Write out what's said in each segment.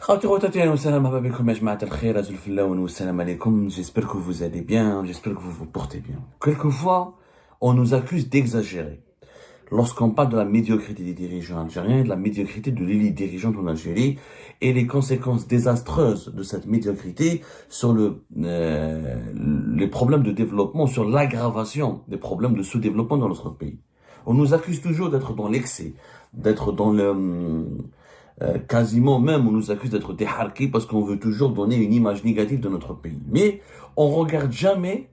خواتي خواتاتي والسلام مرحبا بكم يا جماعة الخير أزول في اللون والسلام عليكم. J'espère que vous allez bien, j'espère que vous vous portez bien. Quelquefois, on nous accuse d'exagérer. Lorsqu'on parle de la médiocrité des dirigeants algériens, de la médiocrité de l'élite dirigeante en Algérie et les conséquences désastreuses de cette médiocrité sur les problèmes de développement, sur l'aggravation des problèmes de sous-développement dans notre pays. On nous accuse toujours d'être dans l'excès, d'être dans quasiment même on nous accuse d'être des harkis parce qu'on veut toujours donner une image négative de notre pays. Mais on regarde jamais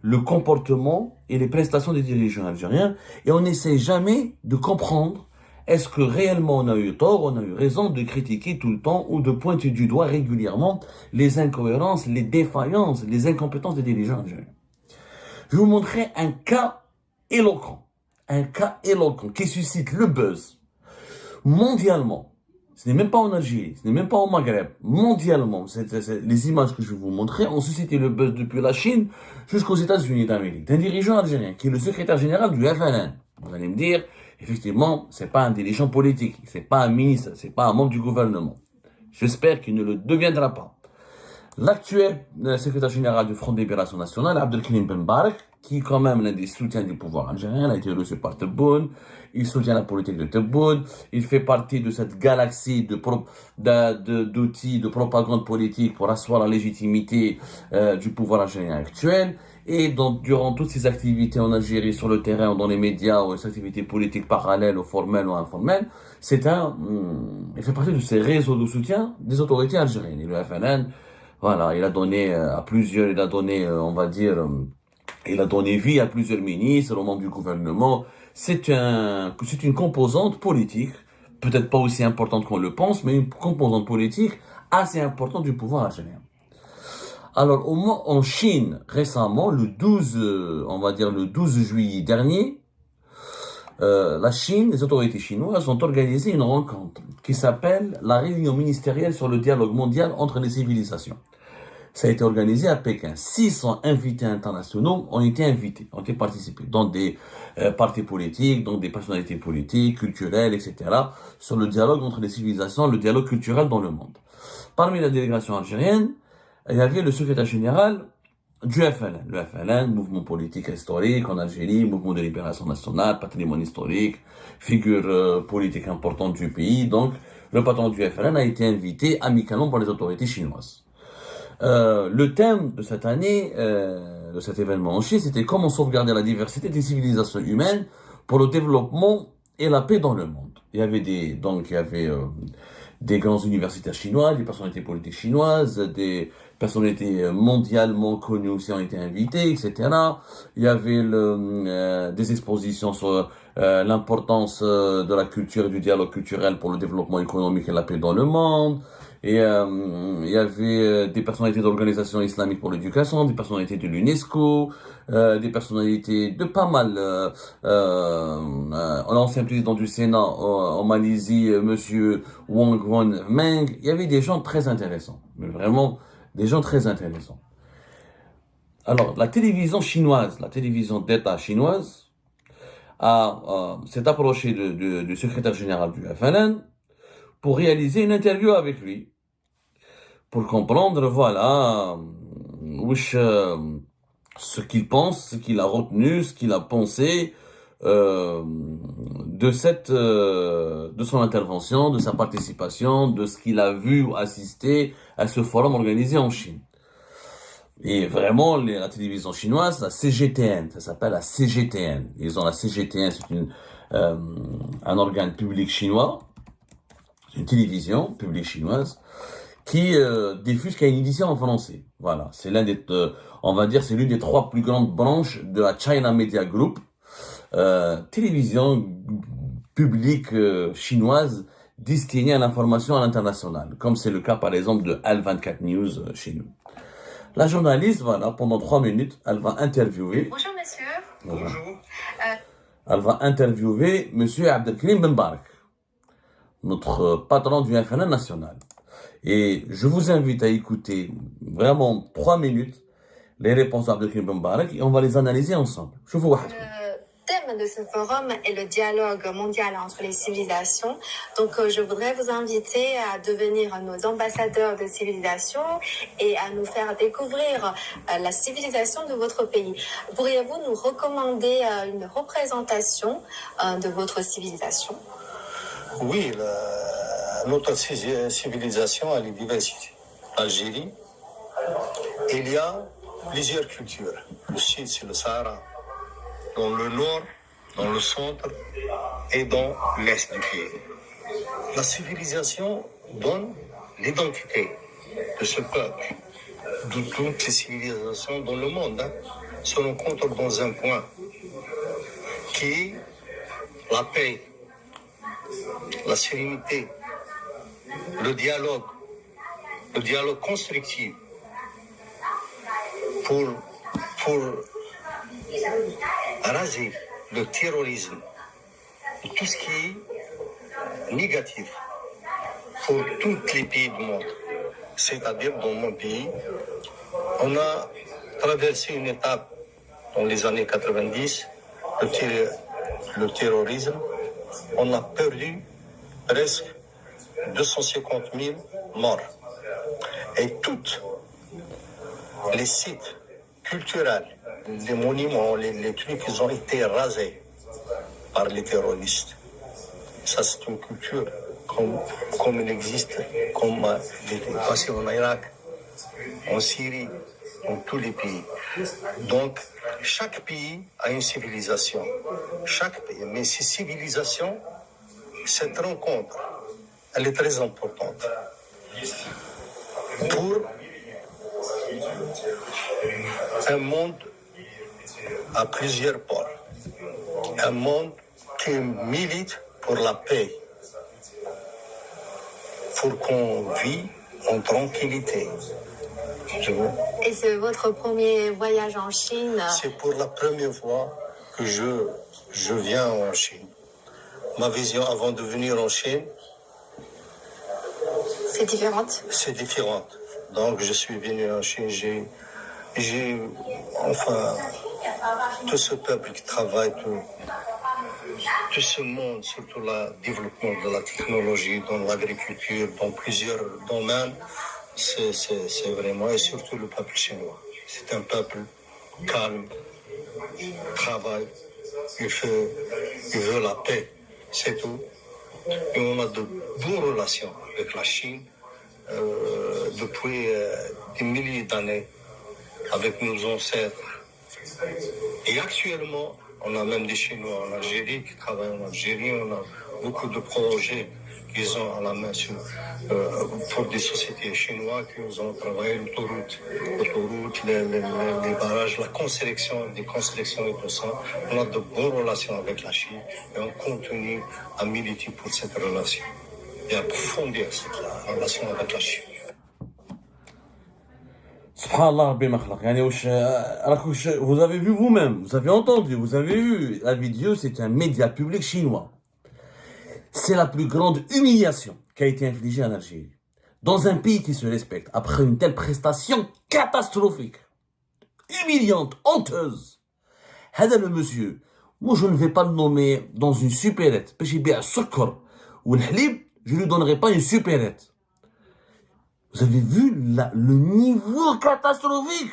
le comportement et les prestations des dirigeants algériens et on n'essaie jamais de comprendre est-ce que réellement on a eu tort, on a eu raison de critiquer tout le temps ou de pointer du doigt régulièrement les incohérences, les défaillances, les incompétences des dirigeants algériens. Je vais vous montrer un cas éloquent qui suscite le buzz mondialement. Ce n'est même pas en Algérie, ce n'est même pas au Maghreb. Mondialement, les images que je vais vous montrer ont suscité le buzz depuis la Chine jusqu'aux États-Unis d'Amérique. D'un dirigeant algérien qui est le secrétaire général du FLN. Vous allez me dire, effectivement, c'est pas un dirigeant politique, c'est pas un ministre, c'est pas un membre du gouvernement. J'espère qu'il ne le deviendra pas. L'actuel secrétaire général du Front de Libération Nationale, Abdelkrim Ben Barak, qui est quand même l'un des soutiens du pouvoir algérien, a été reçu par Tebboune, il soutient la politique de Tebboune, il fait partie de cette galaxie d'outils de propagande politique pour asseoir la légitimité du pouvoir algérien actuel. Et donc, durant toutes ses activités en Algérie, sur le terrain, dans les médias, ou ses activités politiques parallèles, ou formelles ou informelles, il fait partie de ces réseaux de soutien des autorités algériennes. Et le FLN, voilà, il a donné il a donné vie à plusieurs ministres, aux membres du gouvernement. C'est une composante politique, peut-être pas aussi importante qu'on le pense, mais une composante politique assez importante du pouvoir algérien. Alors, au moins, en Chine, récemment, le 12 juillet dernier, la Chine, les autorités chinoises ont organisé une rencontre qui s'appelle la réunion ministérielle sur le dialogue mondial entre les civilisations. Ça a été organisé à Pékin. 600 invités internationaux ont été participés, dans des partis politiques, dans des personnalités politiques, culturelles, etc., sur le dialogue entre les civilisations, le dialogue culturel dans le monde. Parmi la délégation algérienne, il y avait le secrétaire général du FLN. Le FLN, mouvement politique historique en Algérie, mouvement de libération nationale, patrimoine historique, figure politique importante du pays. Donc, le patron du FLN a été invité amicalement par les autorités chinoises. Le thème de cette année, de cet événement en Chine, c'était comment sauvegarder la diversité des civilisations humaines pour le développement et la paix dans le monde. Il y avait des grands universitaires chinois, des personnalités politiques chinoises, des personnalités mondialement connues aussi ont été invitées, etc. Il y avait des expositions sur l'importance de la culture et du dialogue culturel pour le développement économique et la paix dans le monde. Et il y avait des personnalités d'organisations islamiques pour l'éducation, des personnalités de l'UNESCO, des personnalités de pas mal. L'ancien président du Sénat en Malaisie, Monsieur Wang Wenmeng. Il y avait des gens très intéressants, mais vraiment des gens très intéressants. Alors, la télévision d'État chinoise, s'est approchée du secrétaire général du FLN pour réaliser une interview avec lui, pour comprendre, voilà, ce qu'il pense, ce qu'il a retenu, ce qu'il a pensé de son intervention, de sa participation, de ce qu'il a vu ou assisté à ce forum organisé en Chine. Et vraiment, la télévision chinoise, la CGTN, ça s'appelle la CGTN. Ils ont la CGTN, c'est un organe public chinois, une télévision publique chinoise qui diffuse, qui a une édition en français. Voilà, c'est c'est l'une des 3 plus grandes branches de la China Media Group, télévision publique chinoise destinée à l'information à l'international, comme c'est le cas par exemple de Al24 News chez nous. La journaliste, voilà, pendant 3 minutes, elle va interviewer. Bonjour monsieur. Bonjour. Elle va interviewer monsieur Abdelkrim Ben Barak, notre patron du FLN national. Et je vous invite à écouter vraiment 3 minutes les réponses d'Abdelkrim Ben Barak et on va les analyser ensemble. Je vous Le thème thème de ce forum est le dialogue mondial entre les civilisations. Donc, je voudrais vous inviter à devenir nos ambassadeurs de civilisation et à nous faire découvrir la civilisation de votre pays. Pourriez-vous nous recommander une représentation de votre civilisation? Oui, notre civilisation a une diversité. Algérie, il y a plusieurs cultures. Le sud, c'est le Sahara. Dans le nord, dans le centre et dans l'est du pays. La civilisation donne l'identité de ce peuple. De toutes les civilisations dans le monde se rencontrent dans un point qui est la paix, la sérénité, le dialogue constructif pour raser le terrorisme, tout ce qui est négatif pour tous les pays du monde. C'est-à-dire dans mon pays, on a traversé une étape dans les années 90, le terrorisme. On a perdu presque 250 000 morts. Et tous les sites culturels, les monuments, les trucs, ils ont été rasés par les terroristes. Ça, c'est une culture comme il existe, comme il est passé en Irak, en Syrie, dans tous les pays. Donc, chaque pays a une civilisation. Chaque pays. Mais ces civilisations, cette rencontre, elle est très importante. Pour un monde à plusieurs ports. Un monde qui milite pour la paix. Pour qu'on vit en tranquillité. Et c'est votre premier voyage en Chine? C'est pour la première fois que je viens en Chine. Ma vision avant de venir en Chine, c'est différente? C'est différente. Donc je suis venu en Chine, j'ai tout ce peuple qui travaille, tout ce monde, surtout le développement de la technologie, dans l'agriculture, dans plusieurs domaines, c'est vraiment, et surtout le peuple chinois. C'est un peuple calme, travaille, il veut la paix, c'est tout. Et on a de bonnes relations avec la Chine depuis des milliers d'années, avec nos ancêtres. Et actuellement, on a même des Chinois en Algérie qui travaillent en Algérie. On a beaucoup de projets qu'ils ont à la main pour des sociétés chinoises qui ont travaillé l'autoroute, les barrages, la construction, des constructions et tout ça. On a de bonnes relations avec la Chine et on continue à militer pour cette relation et à approfondir cette relation avec la Chine. Subhanallah, Rabbi Makhlaq. Vous avez vu vous-même, vous avez entendu, vous avez vu la vidéo, c'est un média public chinois. C'est la plus grande humiliation qui a été infligée en Algérie. Dans un pays qui se respecte, après une telle prestation catastrophique, humiliante, honteuse. Hada le monsieur, moi je ne vais pas le nommer dans une supérette, parce qu'il y a sucre ou le halib, je ne lui donnerai pas une supérette. Vous avez vu le niveau catastrophique.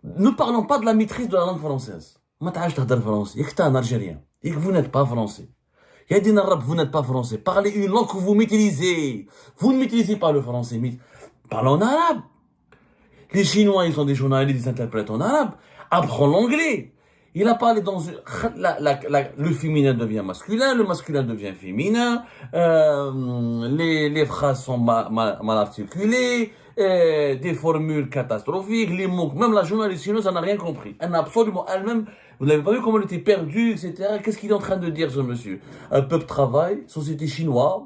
Ne parlons pas de la maîtrise de la langue française. Ma t'as le français, et que t'es un Algérien, et que vous n'êtes pas français. Il y a des arabes, vous n'êtes pas français. Parlez une langue que vous maîtrisez. Vous ne maîtrisez pas le français, mais parlez en arabe. Les Chinois, ils sont des journalistes, ils interprètent en arabe. Apprends l'anglais. Il a parlé dans le féminin devient masculin, le masculin devient féminin, les phrases sont mal articulées, des formules catastrophiques, les mots, même la journaliste chinoise, elle n'a rien compris. Elle n'a absolument, elle-même, vous n'avez pas vu comment elle était perdue, etc. Qu'est-ce qu'il est en train de dire, ce monsieur? Un peuple travaille, société chinoise,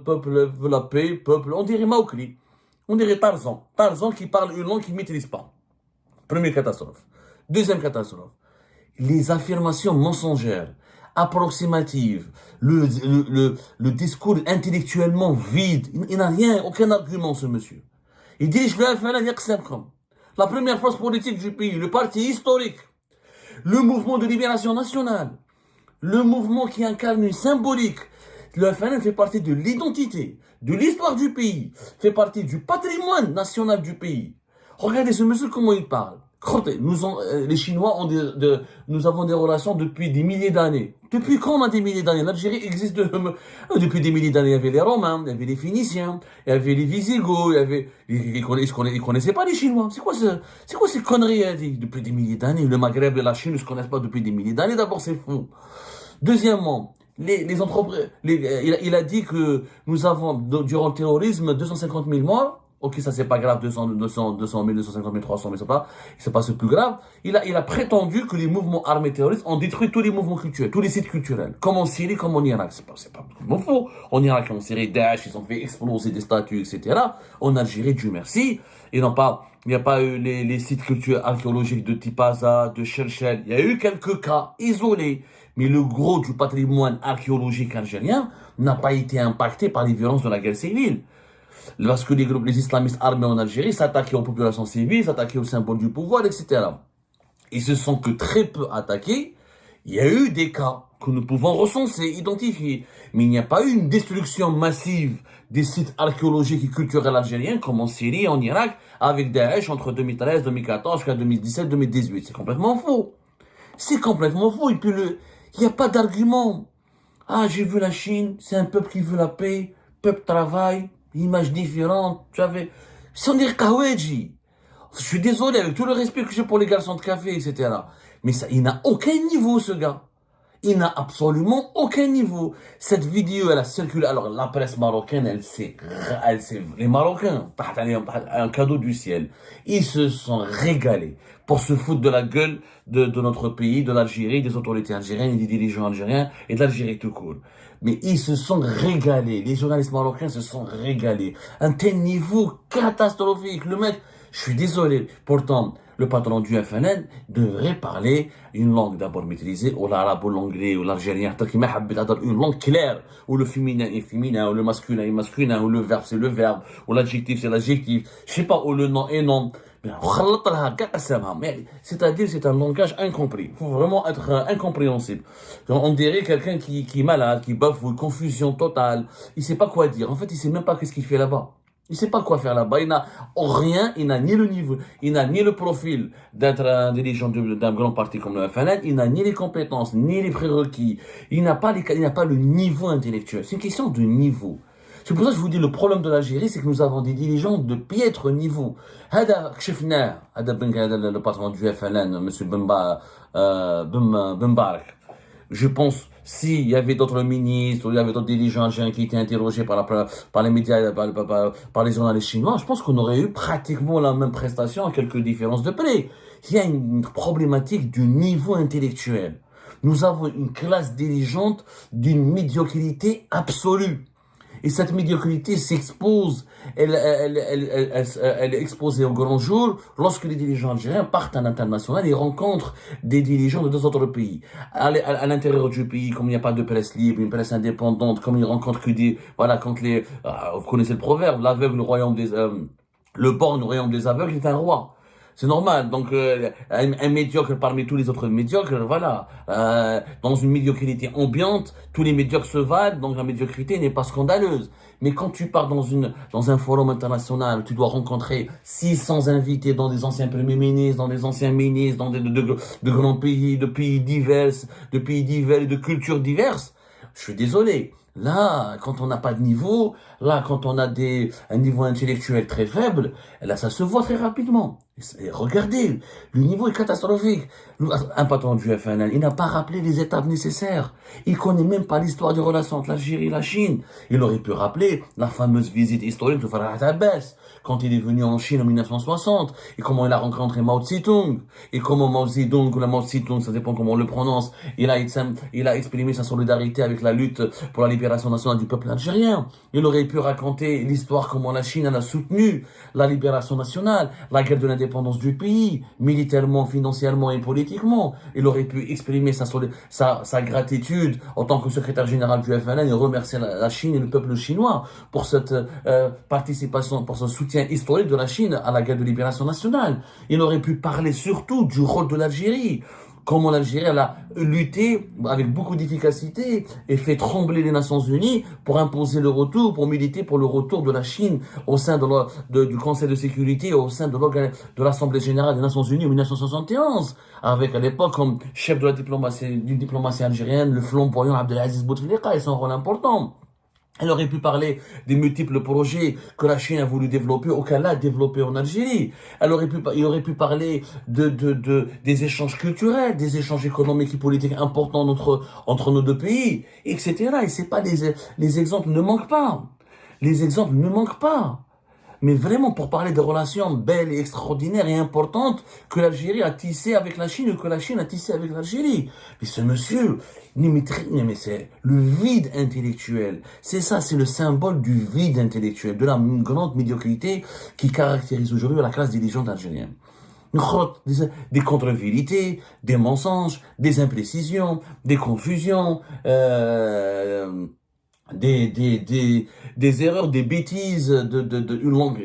peuple veut la paix, peuple, on dirait Mowgli, on dirait Tarzan. Tarzan qui parle une langue qu'il ne maîtrise pas. Première catastrophe. Deuxième catastrophe. Les affirmations mensongères, approximatives, le discours intellectuellement vide, il n'a rien, aucun argument, ce monsieur. Il dirige le FLN Yaqsemkom, la première force politique du pays, le parti historique, le mouvement de libération nationale, le mouvement qui incarne une symbolique. Le FNL fait partie de l'identité, de l'histoire du pays, fait partie du patrimoine national du pays. Regardez ce monsieur comment il parle. Les Chinois nous avons des relations depuis des milliers d'années. Depuis quand on a des milliers d'années? L'Algérie existe depuis des milliers d'années. Il y avait les Romains, il y avait les Phéniciens, il y avait les Visigoths, ils connaissaient pas les Chinois. C'est quoi ces conneries, depuis des milliers d'années? Le Maghreb et la Chine ne se connaissent pas depuis des milliers d'années. D'abord, c'est fou. Deuxièmement, les entreprises, il a dit que nous avons, durant le terrorisme, 250 000 morts. Ok, ça c'est pas grave, 200 000, 250 000, 300 000, c'est pas ce plus grave. Il a prétendu que les mouvements armés terroristes ont détruit tous les mouvements culturels, tous les sites culturels, comme en Syrie, comme en Irak. C'est pas complètement faux. En Irak, en Syrie, Daesh, ils ont fait exploser des statues, etc. En Algérie, Dieu merci, il n'y a pas eu les sites culturels archéologiques de Tipaza, de Cherchel. Il y a eu quelques cas isolés, mais le gros du patrimoine archéologique algérien n'a pas été impacté par les violences de la guerre civile. Parce que les islamistes armés en Algérie s'attaquaient aux populations civiles, s'attaquaient aux symboles du pouvoir, etc. Ils se sont que très peu attaqués. Il y a eu des cas que nous pouvons recenser, identifier. Mais il n'y a pas eu une destruction massive des sites archéologiques et culturels algériens comme en Syrie et en Irak avec Daesh entre 2013, 2014 jusqu'à 2017, 2018. C'est complètement faux. C'est complètement faux. Et puis il n'y a pas d'argument. Ah, j'ai vu la Chine, c'est un peuple qui veut la paix, peuple travaille. Image différente, tu savais. C'est des Kaweji. Je suis désolé, avec tout le respect que j'ai pour les garçons de café, etc. Mais ça, il n'a aucun niveau, ce gars. Il n'a absolument aucun niveau. Cette vidéo, elle a circulé. Alors, la presse marocaine, les Marocains, un cadeau du ciel. Ils se sont régalés pour se foutre de la gueule de notre pays, de l'Algérie, des autorités algériennes et des dirigeants algériens et de l'Algérie tout court. Mais ils se sont régalés. Les journalistes marocains se sont régalés. Un tel niveau catastrophique. Le mec, je suis désolé. Pourtant, le patron du FNL devrait parler une langue d'abord maîtrisée, ou l'arabe, ou l'anglais, ou l'algérien, une langue claire, où le féminin est féminin, ou le masculin est masculin, ou le verbe c'est le verbe, ou l'adjectif c'est l'adjectif, je sais pas, ou le nom est nom. Mais c'est-à-dire, c'est un langage incompris. Il faut vraiment être incompréhensible. On dirait quelqu'un qui est malade, qui bafouille, confusion totale. Il sait pas quoi dire. En fait, il sait même pas qu'est-ce qu'il fait là-bas. Il sait pas quoi faire là-bas. Il n'a rien, il n'a ni le niveau, il n'a ni le profil d'être un dirigeant d'un grand parti comme le FNL, il n'a ni les compétences, ni les prérequis. Il n'a pas le niveau intellectuel. C'est une question de niveau. C'est pour ça que je vous dis, le problème de l'Algérie, c'est que nous avons des dirigeants de piètre niveau. Le patron du FLN, M. Bembark. Je pense, s'il y avait d'autres ministres, ou il y avait d'autres dirigeants algériens qui étaient interrogés par les médias, par les journalistes chinois, je pense qu'on aurait eu pratiquement la même prestation à quelques différences de près. Il y a une problématique du niveau intellectuel. Nous avons une classe dirigeante d'une médiocrité absolue. Et cette médiocrité s'expose, elle est exposée au grand jour lorsque les dirigeants algériens partent à l'international et rencontrent des dirigeants de deux autres pays. À l'intérieur du pays, comme il n'y a pas de presse libre, une presse indépendante, comme ils rencontrent que vous connaissez le proverbe, le borgne au royaume des aveugles est un roi. C'est normal. Donc, un médiocre parmi tous les autres médiocres, voilà. Dans une médiocrité ambiante, tous les médiocres se valent, donc la médiocrité n'est pas scandaleuse. Mais quand tu pars dans un forum international, tu dois rencontrer 600 invités dans des anciens premiers ministres, dans des anciens ministres, dans de grands pays, de pays divers et de cultures diverses. Je suis désolé. Là, quand on n'a pas de niveau, là, quand on a un niveau intellectuel très faible, là, ça se voit très rapidement. Et regardez, le niveau est catastrophique. Un patron du FNL, il n'a pas rappelé les étapes nécessaires. Il connaît même pas l'histoire des relations entre l'Algérie et la Chine. Il aurait pu rappeler la fameuse visite historique de Farah Abbas, quand il est venu en Chine en 1960, et comment il a rencontré Mao Tse-tung, et comment Mao Zedong, ou la Mao Tse-tung, ça dépend comment on le prononce, il a exprimé sa solidarité avec la lutte pour la libération nationale du peuple algérien. Il aurait pu raconter l'histoire comment la Chine a soutenu la libération nationale, la guerre de l'indépendance du pays, militairement, financièrement et politiquement. Il aurait pu exprimer sa gratitude en tant que secrétaire général du FNL et remercier la Chine et le peuple chinois pour cette participation, pour ce soutien historique de la Chine à la guerre de libération nationale. Il aurait pu parler surtout du rôle de l'Algérie comment l'Algérie elle a lutté avec beaucoup d'efficacité et fait trembler les Nations Unies pour imposer le retour, pour militer pour le retour de la Chine au sein du Conseil de sécurité, au sein de l'Assemblée générale des Nations Unies en 1971, avec à l'époque comme chef de la diplomatie algérienne, le flamboyant Abdelaziz Bouteflika et son rôle important. Elle aurait pu parler des multiples projets que la Chine a voulu développer, ou qu'elle a développé en Algérie. Il aurait pu parler des échanges culturels, des échanges économiques et politiques importants entre nos deux pays, etc. Et c'est pas les exemples ne manquent pas. Les exemples ne manquent pas. Mais vraiment pour parler des relations belles et extraordinaires et importantes que l'Algérie a tissées avec la Chine ou que la Chine a tissées avec l'Algérie. Mais ce monsieur, mais c'est le vide intellectuel. C'est ça, c'est le symbole du vide intellectuel, de la grande médiocrité qui caractérise aujourd'hui la classe dirigeante algérienne. Des contre-vérités, des mensonges, des imprécisions, des confusions, des erreurs, des bêtises, une langue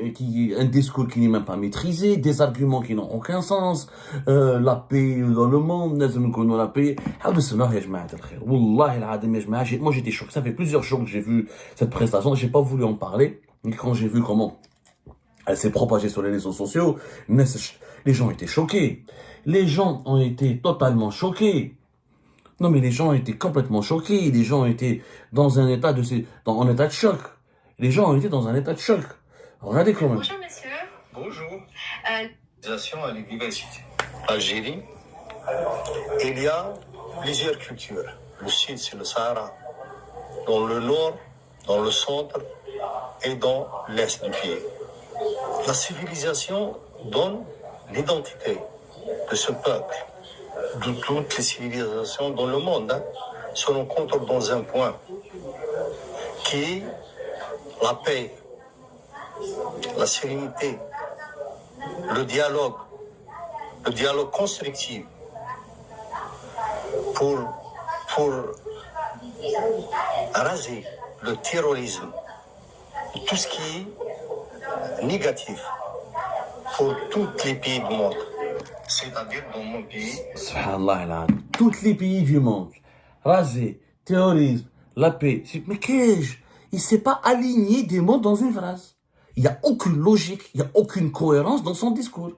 un discours qui n'est même pas maîtrisé, des arguments qui n'ont aucun sens, la paix dans le monde, لازم نكونوا la paix. يا جماعة الخير. والله العظيم يا جماعة, moi j'étais choqué. Ça fait plusieurs jours que j'ai vu cette prestation, j'ai pas voulu en parler, mais quand j'ai vu comment elle s'est propagée sur les réseaux sociaux, les gens étaient choqués. Les gens ont été totalement choqués. Non, mais les gens étaient complètement choqués. Les gens étaient dans un état en état de choc. Les gens ont été dans un état de choc. Regardez comment. Bonjour, monsieur. Bonjour. L'organisation et les diversités. Algérie, il y a plusieurs cultures. Le sud, c'est le Sahara. Dans le nord, dans le centre et dans l'est du pays. La civilisation donne l'identité de ce peuple. De toutes les civilisations dans le monde se rencontrent dans un point qui est la paix, la sérénité, le dialogue constructif pour raser le terrorisme, tout ce qui est négatif pour tous les pays du monde. C'est-à-dire dans mon pays. Subhanallah, tous les pays du monde. Raser, terrorisme, la paix. Mais qu'est-ce? Il ne s'est pas aligné des mots dans une phrase. Il n'y a aucune logique, il n'y a aucune cohérence dans son discours.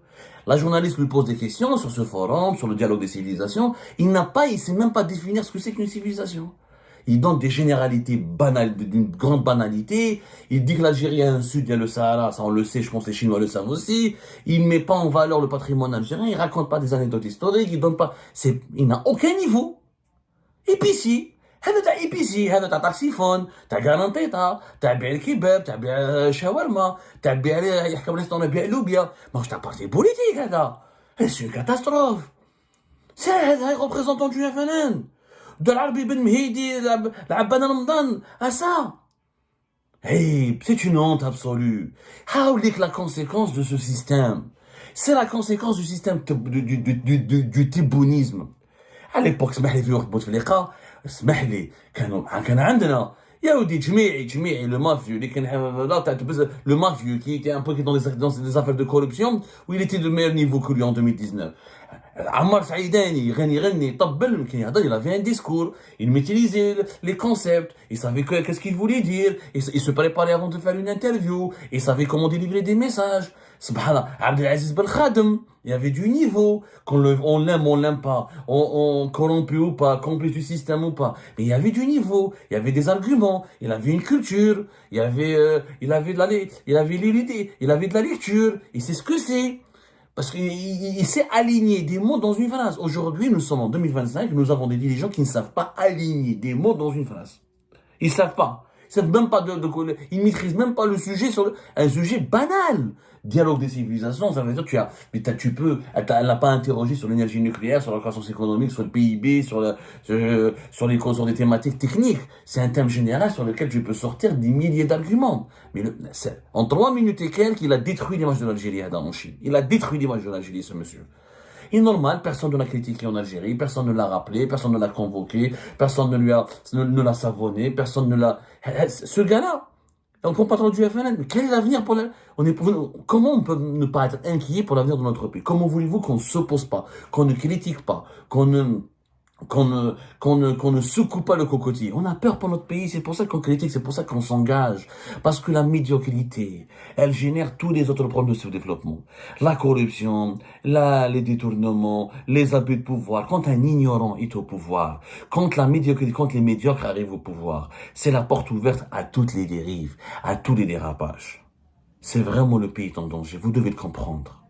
La journaliste lui pose des questions sur ce forum, sur le dialogue des civilisations. Il ne sait même pas définir ce que c'est qu'une civilisation. Il donne des généralités banales, d'une grande banalité. Il dit que l'Algérie a un sud, il y a le Sahara, ça on le sait, je pense que les Chinois le savent aussi. Il ne met pas en valeur le patrimoine algérien, il raconte pas des anecdotes historiques, il n'a aucun niveau. Et puis si, هذا تاع ايبيسي, هذا تاع طاكسيفون, تاع كارانتيطا, تاع بيع الكباب, تاع بيع شاورما, تاع بيع يحكم ريستورون بيع لوبيا. ماهوش تاع بارتي بوليتيك هذا. C'est une catastrophe. C'est هذا représentant du FNN. De l'Arbi Ben Mehdi, l'Abban Ramadan, à ça. Hey, c'est une honte absolue. How est la conséquence de ce système? C'est la conséquence du système du tibounisme. À l'époque, اسمح لي في وقت بوتفليقة, اسمح لي كان عندنا يا ودي جميعي le mafieux اللي كان le mafieux qui était un peu dans des affaires de corruption où il était de meilleur niveau que lui en 2019. Ammar Saïdani, Reni, Tabbel, il avait un discours, il maîtrisait les concepts, il savait qu'est-ce qu'il voulait dire, il se préparait avant de faire une interview, il savait comment délivrer des messages. Subhanallah, Abdelaziz Belkhadem, il y avait du niveau, on l'aime, on l'aime pas, on corrompu ou pas, complice du système ou pas, mais il y avait du niveau, il y avait des arguments, il avait une culture, il avait l'idée, il avait de la lecture, il sait ce que c'est. Parce qu'il s'est aligné des mots dans une phrase. Aujourd'hui, nous sommes en 2025, nous avons des dirigeants qui ne savent pas aligner des mots dans une phrase. Ils savent pas. Ils savent même pas ils maîtrisent même pas le sujet un sujet banal. Dialogue des civilisations, ça veut dire elle n'a pas interrogé sur l'énergie nucléaire, sur la croissance économique, sur le PIB, sur des thématiques techniques. C'est un thème général sur lequel tu peux sortir des milliers d'arguments. Mais en 3 minutes et quelques, il a détruit l'image de l'Algérie en Chine. Il a détruit l'image de l'Algérie, ce monsieur. Et normal, personne ne l'a critiqué en Algérie, personne ne l'a rappelé, personne ne l'a convoqué, personne ne l'a savonné, personne ne l'a... Ce gars-là, On prend pas trop du FLN, mais quel est l'avenir pour comment on peut ne pas être inquiet pour l'avenir de notre pays? Comment voulez-vous qu'on ne s'oppose pas, qu'on ne critique pas, qu'on ne secoue pas le cocotier? On a peur pour notre pays, c'est pour ça qu'on critique, c'est pour ça qu'on s'engage. Parce que la médiocrité, elle génère tous les autres problèmes de sous-développement. La corruption, les détournements, les abus de pouvoir. Quand un ignorant est au pouvoir, quand la médiocrité, quand les médiocres arrivent au pouvoir, c'est la porte ouverte à toutes les dérives, à tous les dérapages. C'est vraiment le pays en danger, vous devez le comprendre.